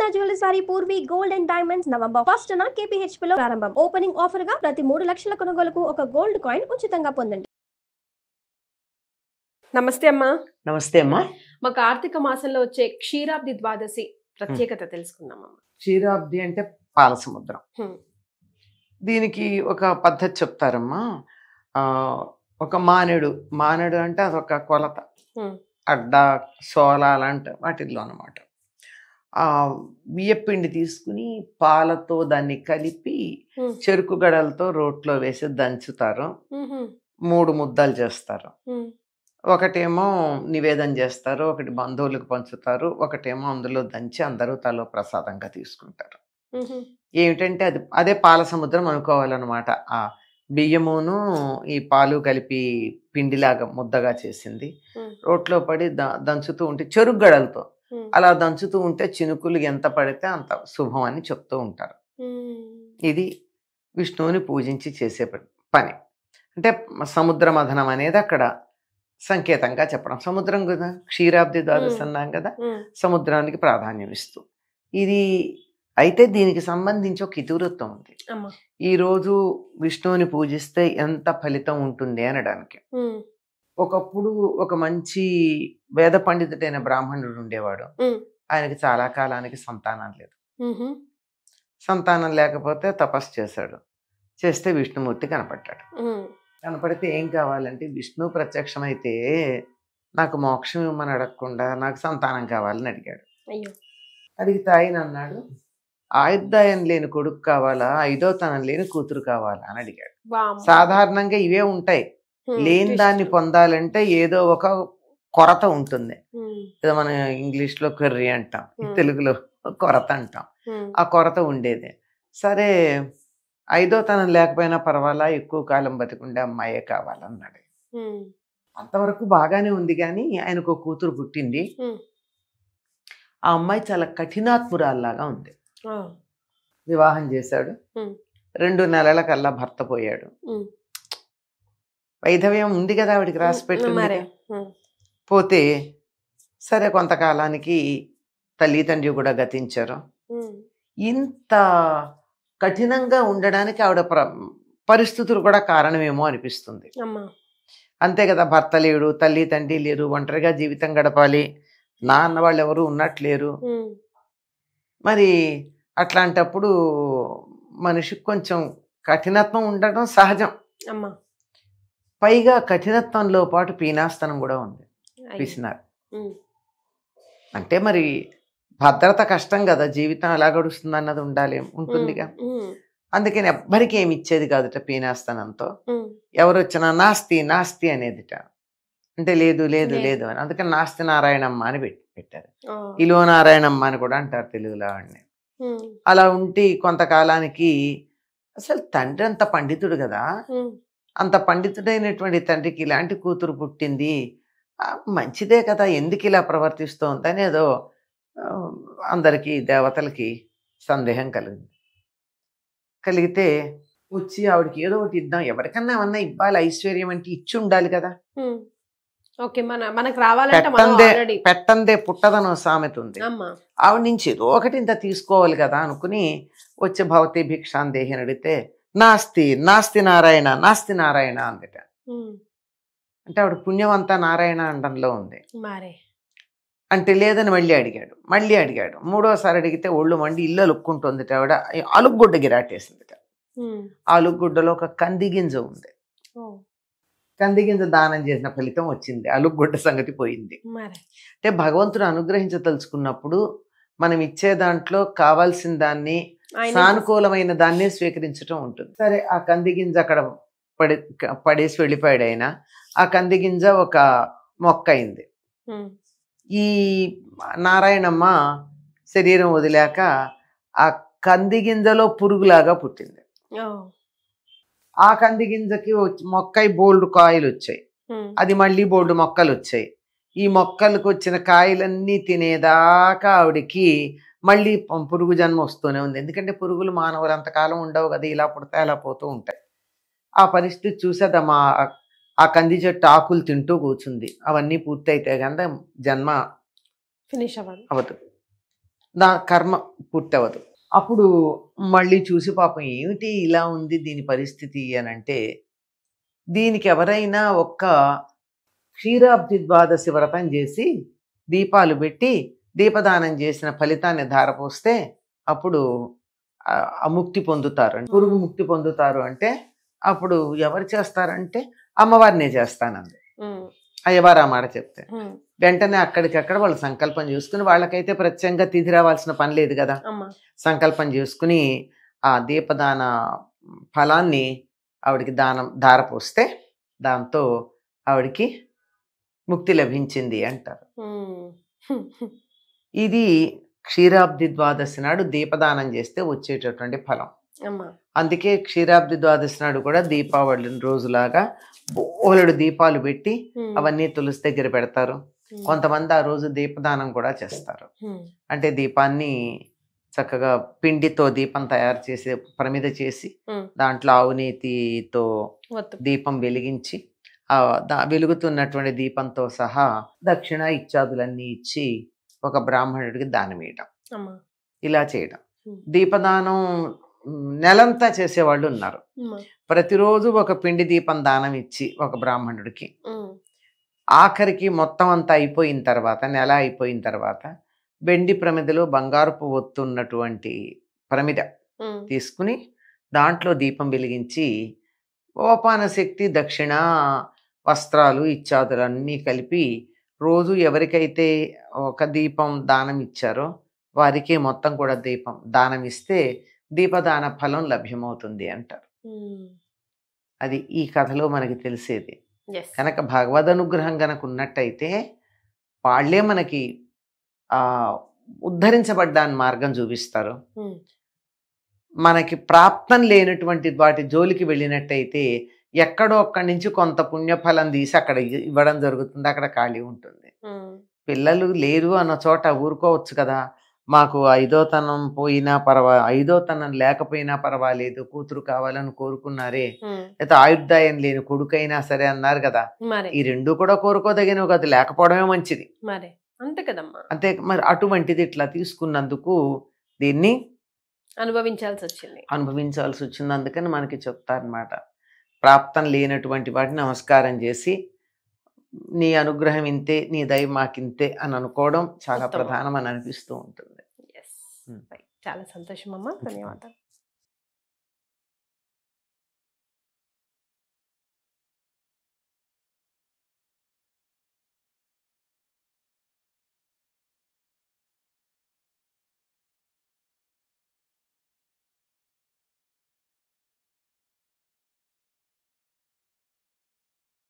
Purna jewellery sorry Purvi gold and diamonds November 1st KPHP లో ప్రారంభం. Opening offer గా ప్రతి 3 లక్షల కొనుగోలుకు ఒక గోల్డ్ కాయిన్ ఉచితంగా పొందండి. నమస్తే అమ్మా. నమస్తే అమ్మా. మా కార్తీక మాసంలో వచ్చే క్షీరాబ్ది ద్వాదశి ప్రత్యేకత తెలుసుకుందాం అమ్మా. క్షీరాబ్ది అంటే పాలసముద్రం. దీనికి ఒక పద్ధతి చెప్తారమ్మా. ఒక మానేడు అంటే అదొక కొలత, అడ్డ సోల అలాంటి వాటిల్లో అనమాట. బియ్యపిండి తీసుకుని పాలతో దాన్ని కలిపి చెరుకు గడలతో రోట్లో వేసి దంచుతారు. 3 ముద్దలు చేస్తారు. ఒకటేమో నివేదన చేస్తారు, ఒకటి బంధువులకు పంచుతారు, ఒకటేమో అందులో దంచి అందరూ తలో ప్రసాదంగా తీసుకుంటారు. ఏమిటంటే అదే పాల సముద్రం అనుకోవాలన్నమాట. ఆ బియ్యమును ఈ పాలు కలిపి పిండిలాగా ముద్దగా చేసింది రోట్లో పడి దంచుతూ ఉంటే చెరుకు గడలతో అలా దంచుతూ ఉంటే చినుకులు ఎంత పడితే అంత శుభం అని చెప్తూ ఉంటారు. ఇది విష్ణువుని పూజించి చేసే పని. అంటే సముద్ర మథనం అనేది అక్కడ సంకేతంగా చెప్పడం. సముద్రం కదా, క్షీరాబ్ది ద్వాదశి అన్నాం కదా, సముద్రానికి ప్రాధాన్యం ఇస్తూ ఇది. అయితే దీనికి సంబంధించి ఒక ఇతివృత్తం ఉంది. ఈరోజు విష్ణువుని పూజిస్తే ఎంత ఫలితం ఉంటుంది అనడానికి. ఒకప్పుడు ఒక మంచి వేద పండితుడైన బ్రాహ్మణుడు ఉండేవాడు. ఆయనకి చాలా కాలానికి సంతానం లేదు. సంతానం లేకపోతే తపస్సు చేశాడు. చేస్తే విష్ణుమూర్తి కనపడ్డాడు. కనపడితే ఏం కావాలంటే విష్ణు ప్రత్యక్షమైతే నాకు మోక్షం ఇవ్వమని అడగకుండా నాకు సంతానం కావాలని అడిగాడు. అడిగితే ఆయన అన్నాడు, ఆయుర్దాయం లేని కొడుకు కావాలా, 5వ తనం లేని కూతురు కావాలా అని అడిగాడు. సాధారణంగా ఇవే ఉంటాయి. లేని దాన్ని పొందాలంటే ఏదో ఒక కొరత ఉంటుంది. మనం ఇంగ్లీష్ లో క్వెర్రీ అంటాం, తెలుగులో కొరత అంటాం. ఆ కొరత ఉండేది. సరే 5వ తనం లేకపోయినా పర్వాలా, ఎక్కువ కాలం బతికుండే అమ్మాయే కావాలన్నాడు. అంతవరకు బాగానే ఉంది. కానీ ఆయనకు కూతురు పుట్టింది. ఆ అమ్మాయి చాలా కఠినాత్మురాల్లాగా ఉంది. వివాహం చేశాడు. 2 నెలల కల్లా భర్త పోయాడు. వైధవ్యం ఉంది కదా ఆవిడికి, రాసి పెట్టింది. పోతే సరే కొంతకాలానికి తల్లిదండ్రి కూడా గతించారు. ఇంత కఠినంగా ఉండడానికి ఆవిడ పరిస్థితులు కూడా కారణమేమో అనిపిస్తుంది. అంతే కదా, భర్త లేడు, తల్లి తండ్రి లేరు, ఒంటరిగా జీవితం గడపాలి, నా అన్న వాళ్ళు ఎవరు ఉన్నట్లేరు. మరి అట్లాంటప్పుడు మనిషికి కొంచెం కఠినత్వం ఉండడం సహజం. పైగా కఠినత్వంలో పాటు పీనాస్తనం కూడా ఉంది, పిసినారు. అంటే మరి భద్రత కష్టం కదా, జీవితం ఎలా గడుస్తుంది అన్నది ఉంటుందిగా. అందుకని ఎవ్వరికి ఏమి ఇచ్చేది కాదుట పీనాస్తనంతో. ఎవరు వచ్చినా నాస్తి నాస్తి అనేదిట. అంటే లేదు లేదు లేదు అని. అందుకని నాస్తి నారాయణమ్మ అని పెట్టారు. ఇలో నారాయణమ్మ అని కూడా అంటారు తెలుగులో వాడిని. అలా ఉంటే కొంతకాలానికి అసలు తండ్రి అంత పండితుడు కదా, అంత పండితుడైనటువంటి తండ్రికి ఇలాంటి కూతురు పుట్టింది, మంచిదే కదా, ఎందుకు ఇలా ప్రవర్తిస్తోంది అనేదో అందరికీ దేవతలకి సందేహం కలిగితే వచ్చి ఆవిడకి ఏదో ఒకటి ఇద్దాం, ఎవరికన్నా ఏమన్నా ఇవ్వాలి, ఐశ్వర్యం అంటే ఇచ్చి ఉండాలి కదా. పెట్టందే పుట్టదనో సామెత ఉంది. ఆవిడ నుంచి ఏదో ఒకటి ఇంత తీసుకోవాలి కదా అనుకుని వచ్చి భవతి భిక్షాందేహి అని అడిగితే నాస్తి నాస్తి నారాయణ నాస్తి నారాయణ అందట. అంటే ఆవిడ పుణ్యమంతా నారాయణ అండంలో ఉంది. అంటే లేదని మళ్ళీ అడిగాడు. 3వసారి అడిగితే ఒళ్ళు మండి ఇల్లు అలుక్కుంటుంది. ఆవిడ అలుగుగుడ్డ గిరాటేసిందిట. అలుగుగుడ్డలో ఒక కంది గింజ ఉంది. కంది గింజ దానం చేసిన ఫలితం వచ్చింది, అలుగుగుడ్డ సంగతి పోయింది. అంటే భగవంతుడు అనుగ్రహించదలుచుకున్నప్పుడు మనం ఇచ్చే దాంట్లో కావాల్సిన దాన్ని, సానుకూలమైన దాన్నే స్వీకరించడం ఉంటుంది. సరే ఆ కంది గింజ అక్కడ పడేసి వెళ్ళిపోయాడు ఆయన. ఆ కంది గింజ ఒక మొక్క అయింది. ఈ నారాయణమ్మ శరీరం వదిలాక ఆ కంది గింజలో పురుగులాగా పుట్టింది. ఆ కంది గింజకి మొక్కై బోల్డ్ కాయలు వచ్చాయి, అది మళ్ళీ బోల్డ్ మొక్కలు వచ్చాయి. ఈ మొక్కలకు వచ్చిన కాయలన్నీ తినేదాకా ఆవిడికి మళ్ళీ పురుగు జన్మ వస్తూనే ఉంది. ఎందుకంటే పురుగులు మానవులు అంతకాలం ఉండవు కదా, ఇలా పుడతాయి అలా పోతూ ఉంటాయి. ఆ పరిస్థితి చూసేదమ్మా ఆ కంది చెట్టు ఆకులు తింటూ కూర్చుంది. అవన్నీ పూర్తి అయితే కనుక జన్మ ఫినిష్ అవ్వదు. కర్మ పూర్తవదు. అప్పుడు మళ్ళీ చూసి పాపం ఏమిటి ఇలా ఉంది దీని పరిస్థితి అని అంటే, దీనికి ఎవరైనా ఒక్క క్షీరాబ్ది ద్వాదశి వ్రతం చేసి దీపాలు పెట్టి దీపదానం చేసిన ఫలితాన్ని ధారపోస్తే అప్పుడు ముక్తి పొందుతారు. పురుగు ముక్తి పొందుతారు అంటే అప్పుడు ఎవరు చేస్తారంటే అమ్మవారినే చేస్తానంది అయ్యవారు ఆ మాట చెప్తే. వెంటనే అక్కడికక్కడ వాళ్ళు సంకల్పం చేసుకుని, వాళ్ళకైతే ప్రత్యేకంగా తిథి రావాల్సిన పని లేదు కదా, సంకల్పం చేసుకుని ఆ దీపదాన ఫలాన్ని ఆవిడికి ధారపోస్తే దాంతో ఆవిడికి ముక్తి లభించింది అంటారు. ఇది క్షీరాబ్ది ద్వాదశి నాడు దీపదానం చేస్తే వచ్చేటటువంటి ఫలం. అందుకే క్షీరాబ్ది ద్వాదశి నాడు కూడా దీపావళి రోజులాగా బోలెడు దీపాలు పెట్టి అవన్నీ తులసి దగ్గర పెడతారు. కొంతమంది ఆ రోజు దీపదానం కూడా చేస్తారు. అంటే దీపాన్ని చక్కగా పిండితో దీపం తయారు చేసి ప్రమిద చేసి దాంట్లో ఆవునేతితో దీపం వెలిగించి వెలుగుతున్నటువంటి దీపంతో సహా దక్షిణ ఇత్యాదులన్నీ ఇచ్చి ఒక బ్రాహ్మణుడికి దానం ఇవ్వడం, ఇలా చేయడం. దీపదానం నెలంతా చేసేవాళ్ళు ఉన్నారు. ప్రతిరోజు ఒక పిండి దీపం దానం ఇచ్చి ఒక బ్రాహ్మణుడికి ఆఖరికి మొత్తం అంతా అయిపోయిన తర్వాత, నెల అయిపోయిన తర్వాత వెండి ప్రమిదలో బంగారపు ఒత్తున్నటువంటి ప్రమిద తీసుకుని దాంట్లో దీపం వెలిగించి ఓపాన శక్తి దక్షిణ వస్త్రాలు ఇత్యాదులన్నీ కలిపి రోజు ఎవరికైతే ఒక దీపం దానం ఇచ్చారో వారికి మొత్తం కూడా దీపం దానం ఇస్తే దీపదాన ఫలం లభ్యమవుతుంది అంటారు. అది ఈ కథలో మనకి తెలిసేది. కనుక భగవద్ అనుగ్రహం కనుక ఉన్నట్టయితే వాళ్ళే మనకి ఉద్ధరించబడ్డాన్ని మార్గం చూపిస్తారు. మనకి ప్రాప్తం లేనటువంటి వాటి జోలికి వెళ్ళినట్టయితే ఎక్కడో అక్కడి నుంచి కొంత పుణ్యఫలం తీసి అక్కడ ఇవ్వడం జరుగుతుంది. అక్కడ ఖాళీ ఉంటుంది. పిల్లలు లేరు అన్న చోట ఊరుకోవచ్చు కదా, మాకు ఐదోతనం పోయినా ఐదోతనం లేకపోయినా పర్వాలేదు, కూతురు కావాలని కోరుకున్నారే, లేదా ఆయుర్దాయం లేని కొడుకైనా సరే అన్నారు కదా, ఈ రెండు కూడా కోరుకోదగినవి కదా, లేకపోవడమే మంచిది. అంతే కదమ్మా. అంతే మరి. అటువంటిది ఇట్లా తీసుకున్నందుకు దీన్ని అనుభవించాల్సి వచ్చింది. అందుకని మనకి చెప్తారనమాట, ప్రాప్తం లేనటువంటి వాటిని నమస్కారం చేసి నీ అనుగ్రహం ఇంతే, నీ దయ మాకింతే అని అనుకోవడం చాలా ప్రధానం అని అనిపిస్తూ ఉంటుంది. చాలా సంతోషం అమ్మా, ధన్యవాదాలు.